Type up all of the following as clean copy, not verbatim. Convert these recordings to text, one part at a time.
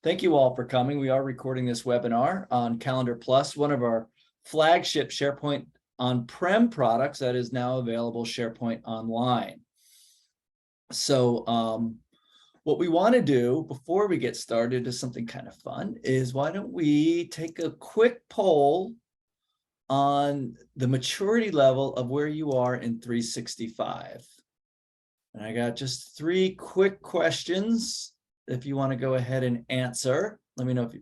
Thank you all for coming. We are recording this webinar on Calendar Plus, one of our flagship SharePoint on-prem products that is now available SharePoint Online. So what we want to do before we get started is something kind of fun, is why don't we take a quick poll on the maturity level of where you are in 365. And I got just 3 quick questions. If you want to go ahead and answer, let me know if you,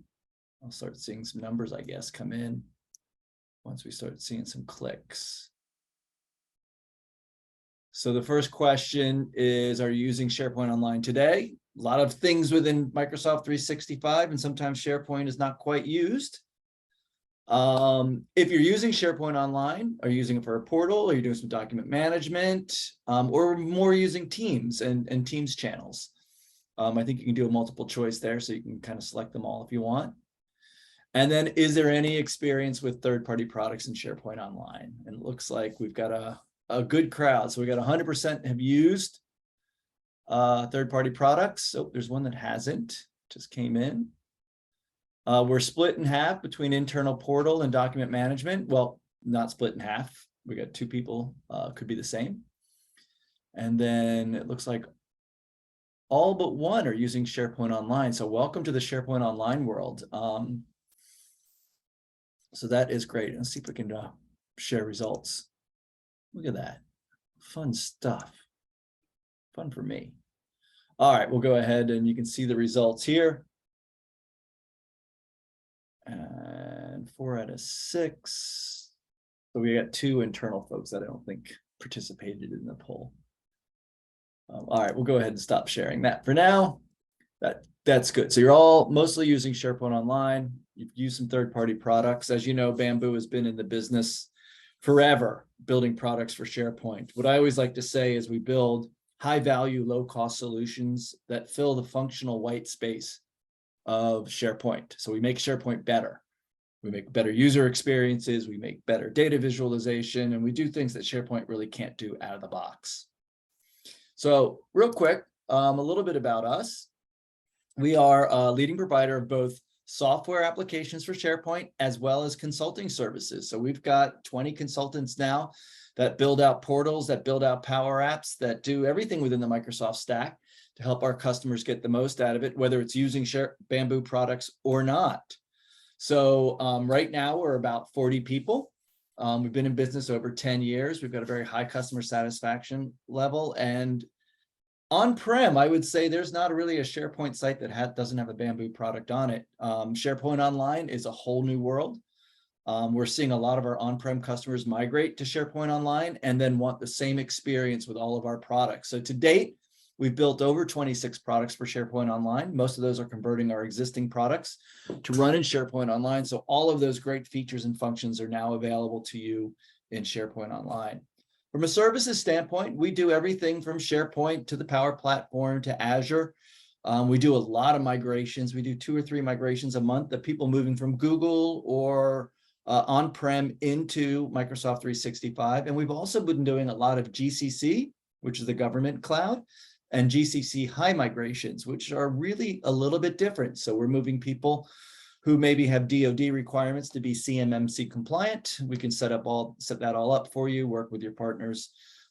I'll start seeing some numbers, I guess, come in once we start seeing some clicks. So the first question is, are you using SharePoint Online today? A lot of things within Microsoft 365, and sometimes SharePoint is not quite used. If you're using SharePoint Online, are you using it for a portal? Are you doing some document management? Or more using Teams and Teams channels? I think you can do a multiple choice there, so you can kind of select them all if you want. And then, is there any experience with third-party products in SharePoint Online? And it looks like we've got a good crowd. So we got 100% have used third-party products. Oh, there's one that hasn't, just came in. We're split in half between internal portal and document management. Well, not split in half. We got 2 people, could be the same. And then it looks like all but 1 are using SharePoint Online. So welcome to the SharePoint Online world. So that is great. Let's see if we can share results. Look at that. Fun stuff. Fun for me. All right, we'll go ahead and you can see the results here. And 4 out of 6. So we got 2 internal folks that I don't think participated in the poll. All right, we'll go ahead and stop sharing that for now. That's good. So you're all mostly using SharePoint Online. You've used some third-party products. As you know, Bamboo has been in the business forever, building products for SharePoint. What I always like to say is we build high-value, low-cost solutions that fill the functional white space of SharePoint. So we make SharePoint better. We make better user experiences. We make better data visualization, and we do things that SharePoint really can't do out of the box. So real quick, a little bit about us. We are a leading provider of both software applications for SharePoint as well as consulting services. So we've got 20 consultants now that build out portals, that build out Power Apps, that do everything within the Microsoft stack to help our customers get the most out of it, whether it's using Bamboo products or not. So right now we're about 40 people. We've been in business over 10 years. We've got a very high customer satisfaction level. And on-prem, I would say there's not really a SharePoint site that doesn't have a Bamboo product on it. SharePoint Online is a whole new world. We're seeing a lot of our on-prem customers migrate to SharePoint Online and then want the same experience with all of our products. So to date, we've built over 26 products for SharePoint Online. Most of those are converting our existing products to run in SharePoint Online. So all of those great features and functions are now available to you in SharePoint Online. From a services standpoint, we do everything from SharePoint to the Power Platform to Azure. We do a lot of migrations. We do 2 or 3 migrations a month of people moving from Google or on-prem into Microsoft 365. And we've also been doing a lot of GCC, which is the government cloud, and GCC high migrations, which are really a little bit different. So we're moving people who maybe have DoD requirements to be CMMC compliant. We can set that all up for you, work with your partners,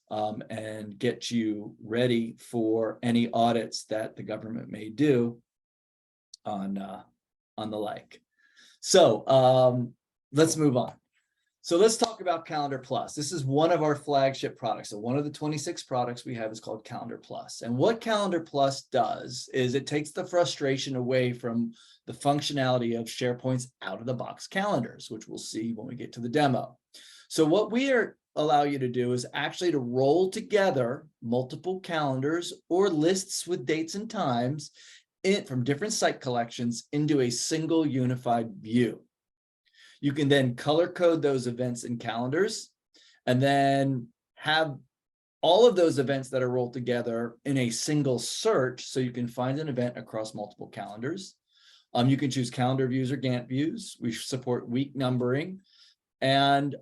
and get you ready for any audits that the government may do on the like. So let's move on. So let's talk about Calendar Plus. This is one of our flagship products. So one of the 26 products we have is called Calendar Plus. And what Calendar Plus does is it takes the frustration away from the functionality of SharePoint's out-of-the-box calendars, which we'll see when we get to the demo. So what we allow you to do is actually to roll together multiple calendars or lists with dates and times from different site collections into a single unified view. You can then color code those events in calendars and then have all of those events that are rolled together in a single search so you can find an event across multiple calendars. You can choose calendar views or Gantt views. We support week numbering. And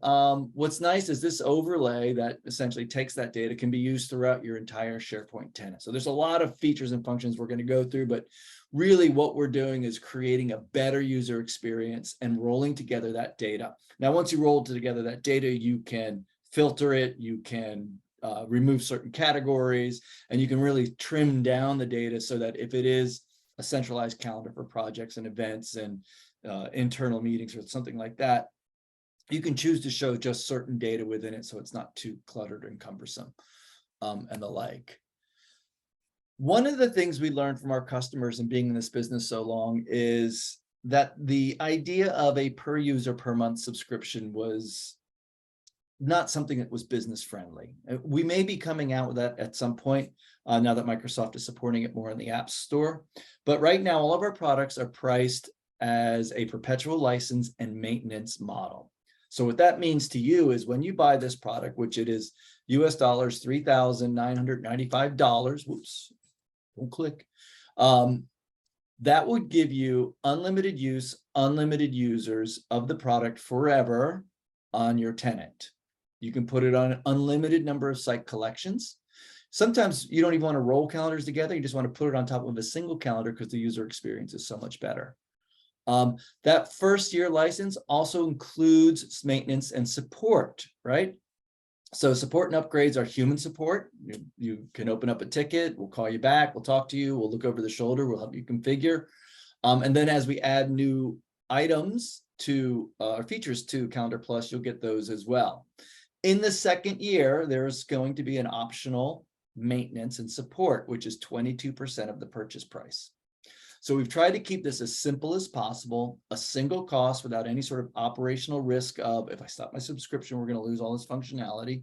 what's nice is this overlay that essentially takes that data can be used throughout your entire SharePoint tenant. So there's a lot of features and functions we're going to go through, but really what we're doing is creating a better user experience and rolling together that data. Now, once you roll together that data, you can filter it, you can remove certain categories, and you can really trim down the data so that if it is a centralized calendar for projects and events and internal meetings or something like that, you can choose to show just certain data within it so it's not too cluttered and cumbersome and the like. One of the things we learned from our customers and being in this business so long is that the idea of a per user per month subscription was not something that was business friendly. We may be coming out with that at some point now that Microsoft is supporting it more in the App Store. But right now, all of our products are priced as a perpetual license and maintenance model. So what that means to you is when you buy this product, which it is US dollars, $3,995, whoops, don't click, that would give you unlimited use, unlimited users of the product forever on your tenant. You can put it on an unlimited number of site collections. Sometimes you don't even want to roll calendars together. You just want to put it on top of a single calendar because the user experience is so much better. That first year license also includes maintenance and support, right? So support and upgrades are human support. You can open up a ticket, we'll call you back, we'll talk to you, we'll look over the shoulder, we'll help you configure. And then as we add new items to features to Calendar Plus, you'll get those as well. In the second year, there's going to be an optional maintenance and support, which is 22% of the purchase price. So we've tried to keep this as simple as possible, a single cost without any sort of operational risk of, if I stop my subscription, we're going to lose all this functionality,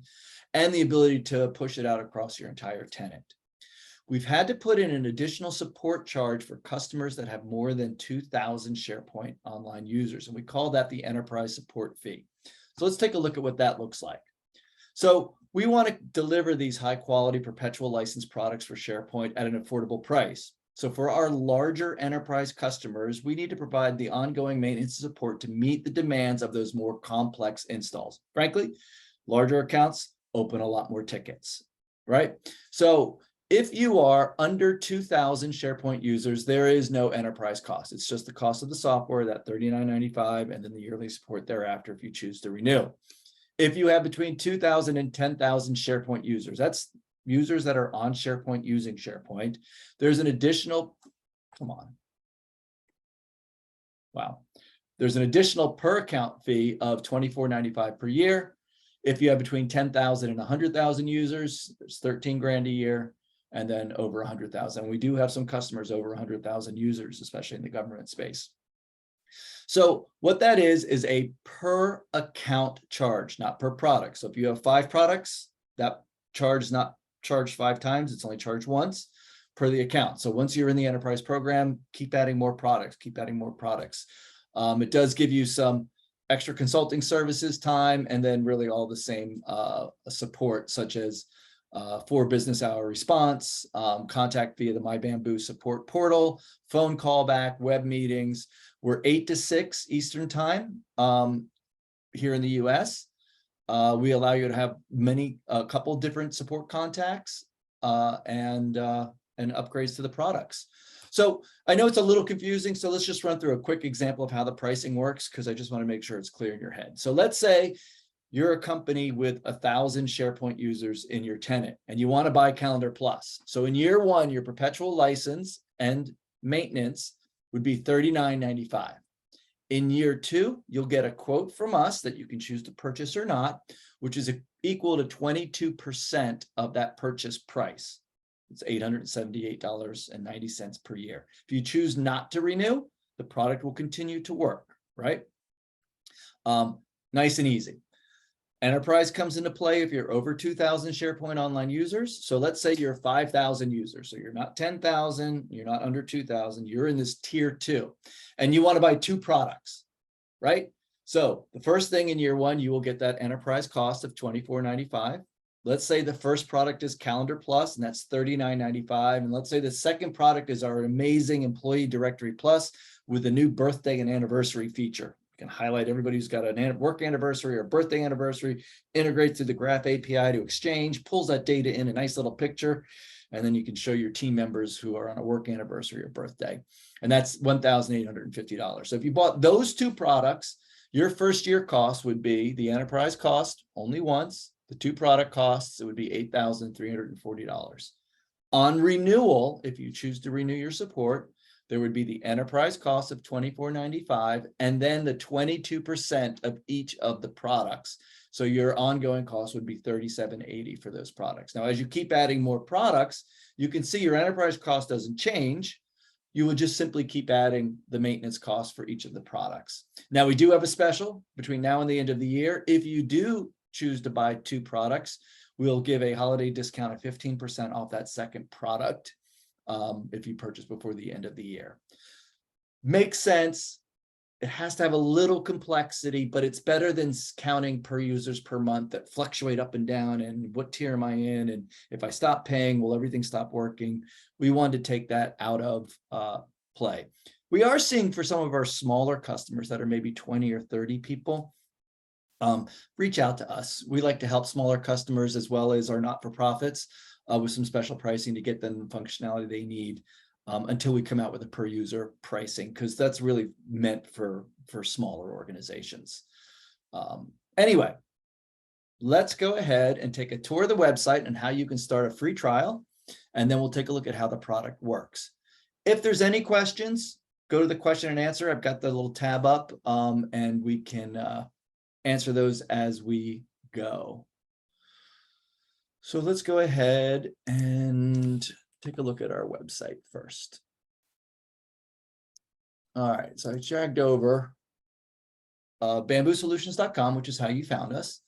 and the ability to push it out across your entire tenant. We've had to put in an additional support charge for customers that have more than 2,000 SharePoint Online users, and we call that the enterprise support fee. So let's take a look at what that looks like. So we want to deliver these high quality perpetual license products for SharePoint at an affordable price. So for our larger enterprise customers, we need to provide the ongoing maintenance and support to meet the demands of those more complex installs. Frankly, larger accounts open a lot more tickets, right? So if you are under 2,000 SharePoint users, there is no enterprise cost. It's just the cost of the software, that $39.95, and then the yearly support thereafter if you choose to renew. If you have between 2,000 and 10,000 SharePoint users, that's users that are on SharePoint using SharePoint, there's an additional, there's an additional per account fee of $24.95 per year. If you have between 10,000 and 100,000 users, there's 13 grand a year, and then over 100,000. We do have some customers over 100,000 users, especially in the government space. So what that is a per account charge, not per product. So if you have 5 products, that charge is not charged 5 times, it's only charged once per the account. So once you're in the enterprise program, keep adding more products, keep adding more products. It does give you some extra consulting services time, and then really all the same support, such as 4 business hour response, contact via the My Bamboo support portal, phone callback, web meetings. We're 8 to 6 Eastern time here in the US. We allow you to have a couple different support contacts and upgrades to the products. So I know it's a little confusing, so let's just run through a quick example of how the pricing works, because I just want to make sure it's clear in your head. So let's say you're a company with 1,000 SharePoint users in your tenant, and you want to buy Calendar Plus. So in year 1, your perpetual license and maintenance would be $39.95. In year 2, you'll get a quote from us that you can choose to purchase or not, which is equal to 22% of that purchase price. It's $878.90 per year. If you choose not to renew, the product will continue to work, right? Nice and easy. Enterprise comes into play if you're over 2,000 SharePoint Online users. So let's say you're 5,000 users. So you're not 10,000, you're not under 2,000, you're in this tier 2, and you want to buy 2 products, right? So the first thing in year 1, you will get that enterprise cost of $24.95. Let's say the first product is Calendar Plus, and that's $39.95. And let's say the second product is our amazing Employee Directory Plus with a new birthday and anniversary feature. can highlight everybody who's got a work anniversary or birthday anniversary, integrate through the Graph API to Exchange, pulls that data in a nice little picture, and then you can show your team members who are on a work anniversary or birthday. And that's $1,850. So if you bought those two products, your first year cost would be the enterprise cost only once, the two product costs, it would be $8,340. On renewal, if you choose to renew your support, there would be the enterprise cost of $24.95 and then the 22% of each of the products. So your ongoing cost would be $37.80 for those products. Now, as you keep adding more products, you can see your enterprise cost doesn't change. You would just simply keep adding the maintenance cost for each of the products. Now, we do have a special between now and the end of the year. If you do choose to buy two products, we'll give a holiday discount of 15% off that second product if you purchase before the end of the year. Makes sense. It has to have a little complexity, but it's better than counting per users per month that fluctuate up and down and what tier am I in? And if I stop paying, will everything stop working? We wanted to take that out of play. We are seeing for some of our smaller customers that are maybe 20 or 30 people, reach out to us. We like to help smaller customers as well as our not-for-profits with some special pricing to get them the functionality they need until we come out with a per user pricing, because that's really meant for smaller organizations. Anyway, let's go ahead and take a tour of the website and how you can start a free trial, and then we'll take a look at how the product works. If there's any questions, go to the question and answer. I've got the little tab up and we can answer those as we go. So let's go ahead and take a look at our website first. All right, so I dragged over bamboosolutions.com, which is how you found us.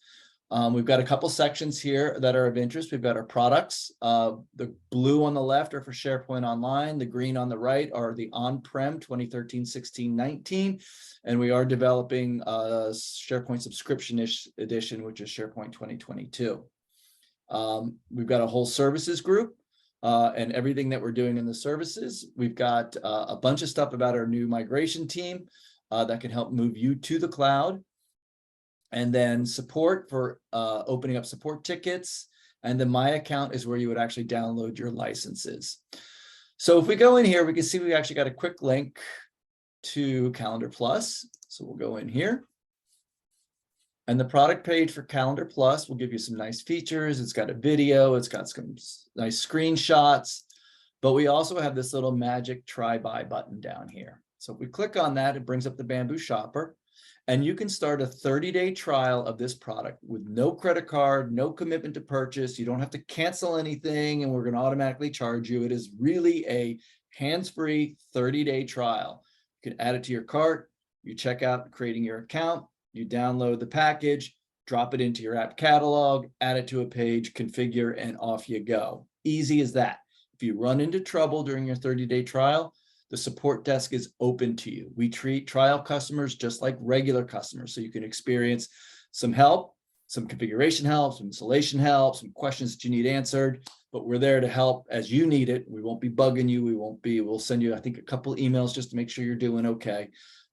We've got a couple sections here that are of interest. We've got our products. The blue on the left are for SharePoint Online. The green on the right are the on-prem 2013, 16, 19. And we are developing a SharePoint subscription edition, which is SharePoint 2022. We've got a whole services group and everything that we're doing in the services. We've got a bunch of stuff about our new migration team that can help move you to the cloud. And then support for opening up support tickets. And then my account is where you would actually download your licenses. So if we go in here, we can see we actually got a quick link to Calendar Plus. So we'll go in here. And the product page for Calendar Plus will give you some nice features. It's got a video, it's got some nice screenshots, but we also have this little magic try buy button down here. So if we click on that, it brings up the Bamboo Shopper. And you can start a 30-day trial of this product with no credit card, no commitment to purchase. You don't have to cancel anything and we're going to automatically charge you. It is really a hands-free 30-day trial. You can add it to your cart. You check out creating your account. You download the package, drop it into your app catalog, add it to a page, configure, and off you go. Easy as that. If you run into trouble during your 30-day trial, the support desk is open to you. We treat trial customers just like regular customers, so you can experience some help, some configuration help, some installation help, some questions that you need answered, but we're there to help as you need it. We won't be bugging you. We'll send you, I think, a couple emails just to make sure you're doing okay.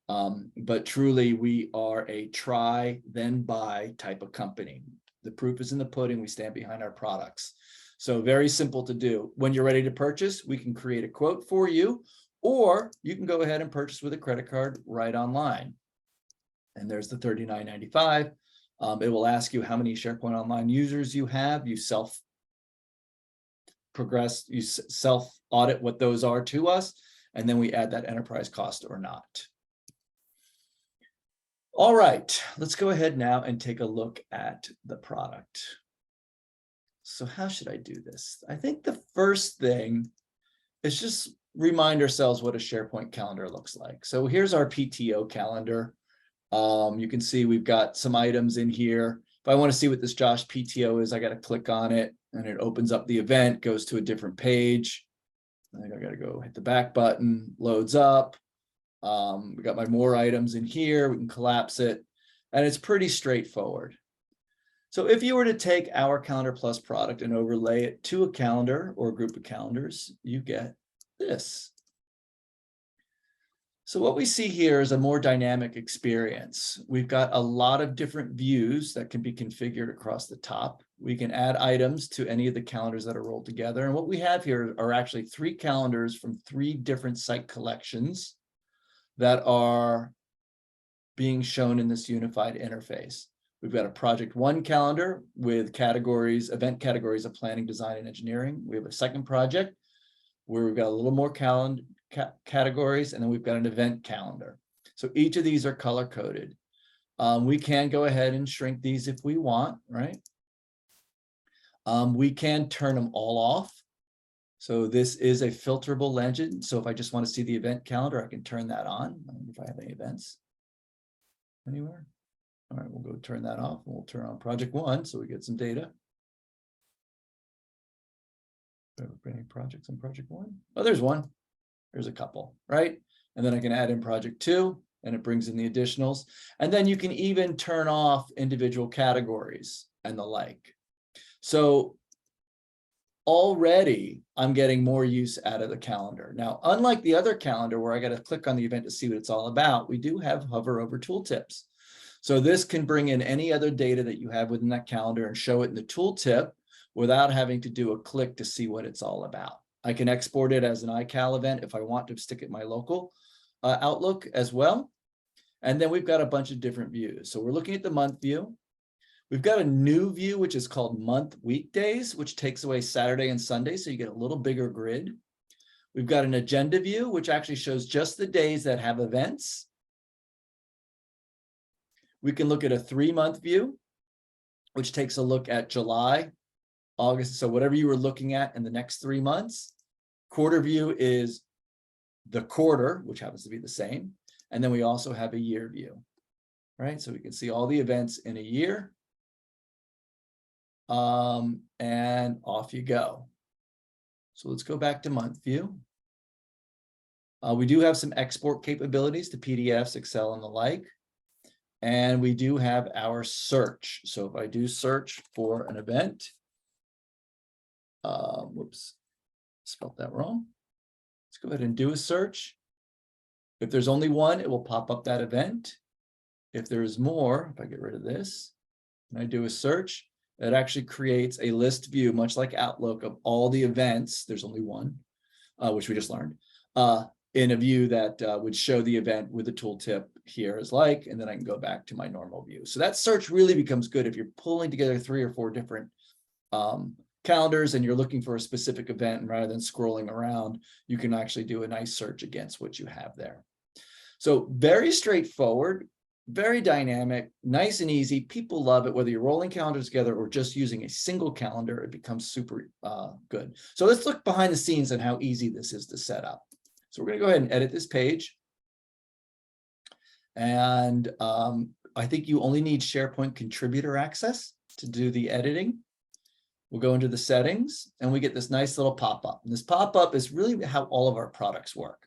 But truly, we are a try, then buy type of company. The proof is in the pudding. We stand behind our products. So very simple to do. When you're ready to purchase, we can create a quote for you, or you can go ahead and purchase with a credit card right online. And there's the $39.95. It will ask you how many SharePoint Online users you have. You self-audit what those are to us, and then we add that enterprise cost or not. All right, let's go ahead now and take a look at the product. So how should I do this? I think the first thing is just remind ourselves what a SharePoint calendar looks like. So here's our PTO calendar. You can see we've got some items in here. If I want to see what this Josh PTO is, I got to click on it and it opens up the event, goes to a different page. I think I got to go hit the back button, loads up. We got my more items in here. We can collapse it and it's pretty straightforward. So if you were to take our Calendar Plus product and overlay it to a calendar or a group of calendars, you get this. So what we see here is a more dynamic experience. We've got a lot of different views that can be configured across the top. We can add items to any of the calendars that are rolled together. And what we have here are actually 3 calendars from 3 different site collections that are being shown in this unified interface. We've got a project 1 calendar with categories, event categories of planning, design, and engineering. We have a second project where we've got a little more categories, and then we've got an event calendar. So each of these are color coded. We can go ahead and shrink these if we want, right? We can turn them all off. So this is a filterable legend. So if I just want to see the event calendar, I can turn that on. I wonder if I have any events anywhere. All right, we'll go turn that off, and we'll turn on project 1 so we get some data. Any projects on project 1? Oh, there's one. There's a couple, right? And then I can add in project 2, and it brings in the additionals. And then you can even turn off individual categories and the like. So already I'm getting more use out of the calendar. Now, unlike the other calendar where I got to click on the event to see what it's all about, we do have hover over tooltips. So this can bring in any other data that you have within that calendar and show it in the tooltip without having to do a click to see what it's all about. I can export it as an iCal event if I want to stick it in my local Outlook as well. And then we've got a bunch of different views. So we're looking at the month view. We've got a new view, which is called month weekdays, which takes away Saturday and Sunday. So you get a little bigger grid. We've got an agenda view, which actually shows just the days that have events. We can look at a 3-month view, which takes a look at July, August. So whatever you were looking at in the next 3 months. Quarter view is the quarter, which happens to be the same. And then we also have a year view, right? So we can see all the events in a year. And off you go. So let's go back to month view. We do have some export capabilities to PDFs, Excel, and the like. And we do have our search. So if I do search for an event, whoops, spelled that wrong. Let's go ahead and do a search. If there's only one, it will pop up that event. If there's more, if I get rid of this, and I do a search, it actually creates a list view, much like Outlook, of all the events. There's only one, which we just learned, in a view that would show the event with the tooltip here as like, and then I can go back to my normal view. So that search really becomes good if you're pulling together 3 or 4 different calendars and you're looking for a specific event, and rather than scrolling around, you can actually do a nice search against what you have there. So very straightforward, very dynamic, nice and easy. People love it, whether you're rolling calendars together or just using a single calendar, it becomes super good. So let's look behind the scenes on how easy this is to set up. So we're going to go ahead and edit this page. And I think you only need SharePoint contributor access to do the editing. We'll go into the settings and we get this nice little pop-up. And this pop-up is really how all of our products work.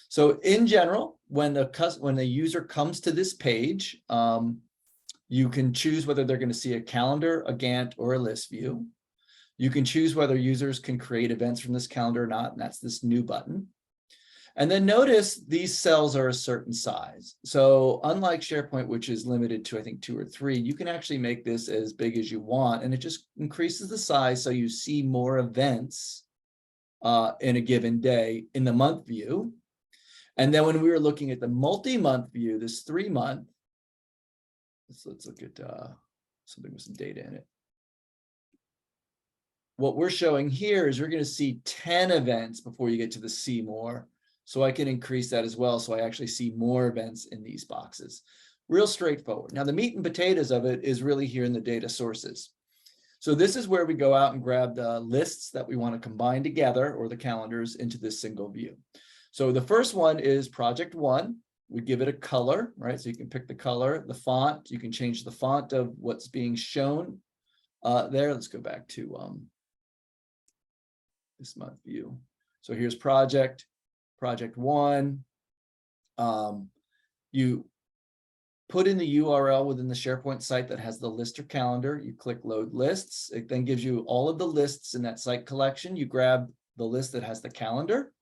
So in general, when the user comes to this page, you can choose whether they're going to see a calendar, a Gantt, or a list view. You can choose whether users can create events from this calendar or not, and that's this new button. And then notice these cells are a certain size. So unlike SharePoint, which is limited to, I think, 2 or 3, you can actually make this as big as you want, and it just increases the size so you see more events in a given day in the month view. And then when we were looking at the multi-month view, this 3-month, let's look at something with some data in it. What we're showing here is you're going to see 10 events before you get to the see more. So I can increase that as well. So I actually see more events in these boxes. Real straightforward. Now the meat and potatoes of it is really here in the data sources. So this is where we go out and grab the lists that we want to combine together, or the calendars, into this single view. So the first one is project 1. We give it a color, right? So you can pick the color, the font. You can change the font of what's being shown there. Let's go back to this month view. So here's project 1. You put in the URL within the SharePoint site that has the list or calendar. You click load lists. It then gives you all of the lists in that site collection. You grab the list that has the calendar.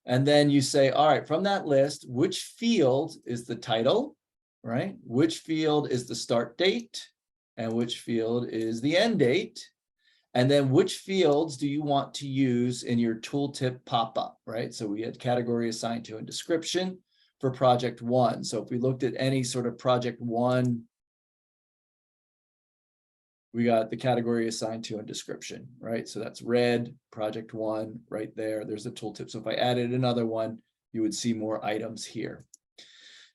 And then you say, all right, from that list, which field is the title, right? Which field is the start date? And which field is the end date? And then which fields do you want to use in your tooltip pop-up, right? So we had category assigned to and description for project one. So if we looked at any sort of project one, we got the category assigned to and description, right? So that's red, project one, right there. There's the tooltip. So if I added another one, you would see more items here.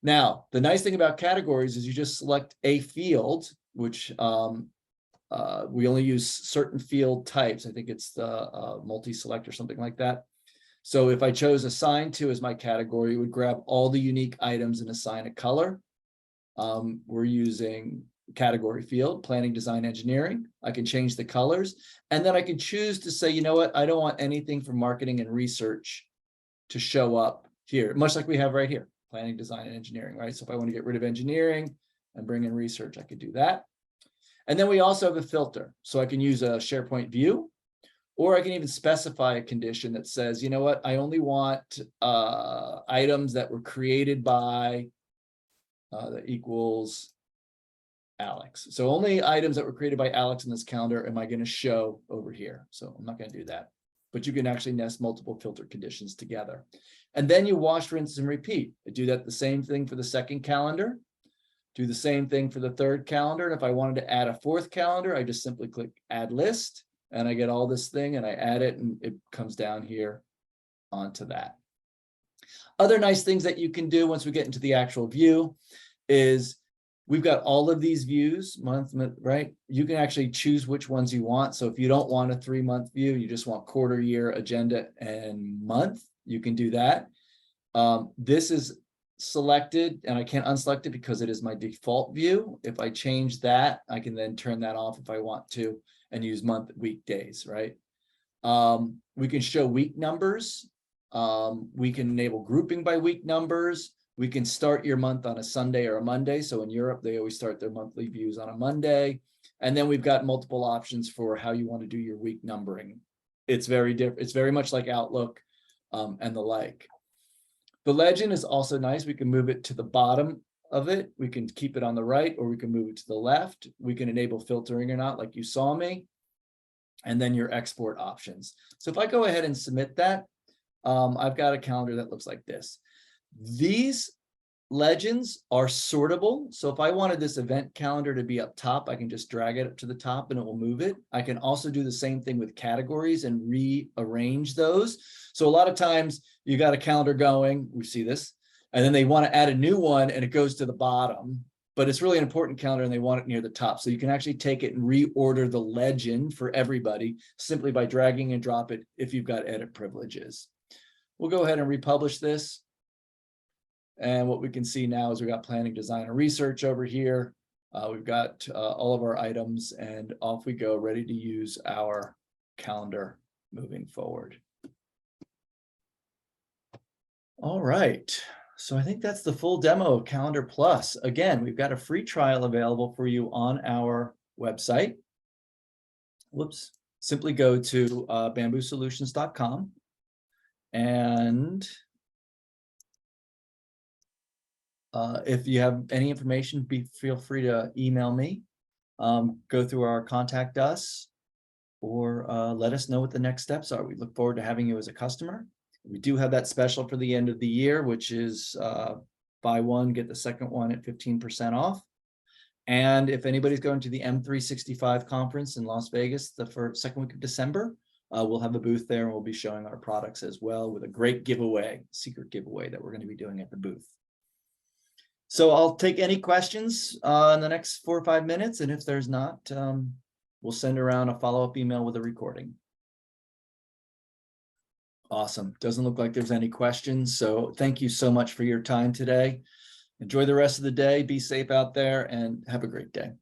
Now, the nice thing about categories is you just select a field, which we only use certain field types. I think it's the multi-select or something like that. So if I chose assign to as my category, it would grab all the unique items and assign a color. We're using category field, planning, design, engineering. I can change the colors, and then I can choose to say, you know what, I don't want anything from marketing and research to show up here, much like we have right here, planning, design, and engineering, right? So if I want to get rid of engineering and bring in research, I could do that. And then we also have a filter. So I can use a SharePoint view, or I can even specify a condition that says, you know what, I only want items that were created by that equals Alex. So only items that were created by Alex in this calendar am I going to show over here. So I'm not going to do that. But you can actually nest multiple filter conditions together. And then you wash, rinse, and repeat. I do that the same thing for the second calendar. Do the same thing for the third calendar. And if I wanted to add a fourth calendar, I just simply click add list, and I get all this thing and I add it, and it comes down here onto that. Other nice things that you can do once we get into the actual view is we've got all of these views, month, right? You can actually choose which ones you want. So if you don't want a 3-month view, you just want quarter, year, agenda, and month, you can do that. This is selected, and I can't unselect it because it is my default view. If I change that, I can then turn that off if I want to and use month, week, days, right? We can show week numbers. We can enable grouping by week numbers. We can start your month on a Sunday or a Monday. So in Europe, they always start their monthly views on a Monday. And then we've got multiple options for how you want to do your week numbering. It's very different. It's very much like Outlook and the like. The legend is also nice. We can move it to the bottom of it. We can keep it on the right, or we can move it to the left. We can enable filtering or not, like you saw me. And then your export options. So if I go ahead and submit that, I've got a calendar that looks like this. These legends are sortable. So if I wanted this event calendar to be up top, I can just drag it up to the top and it will move it. I can also do the same thing with categories and rearrange those. So a lot of times you got a calendar going, we see this, and then they want to add a new one and it goes to the bottom, but it's really an important calendar and they want it near the top. So you can actually take it and reorder the legend for everybody simply by dragging and drop it if you've got edit privileges. We'll go ahead and republish this. And what we can see now is we've got planning, design, and research over here. We've got all of our items, and off we go, ready to use our calendar moving forward. All right, so I think that's the full demo of Calendar Plus. Again, we've got a free trial available for you on our website. Whoops, simply go to bamboosolutions.com and if you have any information, feel free to email me, go through our contact us, or let us know what the next steps are. We look forward to having you as a customer. We do have that special for the end of the year, which is buy one, get the second one at 15% off. And if anybody's going to the M365 conference in Las Vegas, the second week of December, we'll have a booth there and we'll be showing our products as well with a great giveaway, secret giveaway that we're going to be doing at the booth. So I'll take any questions in the next 4 or 5 minutes. And if there's not, we'll send around a follow-up email with a recording. Awesome. Doesn't look like there's any questions. So thank you so much for your time today. Enjoy the rest of the day. Be safe out there and have a great day.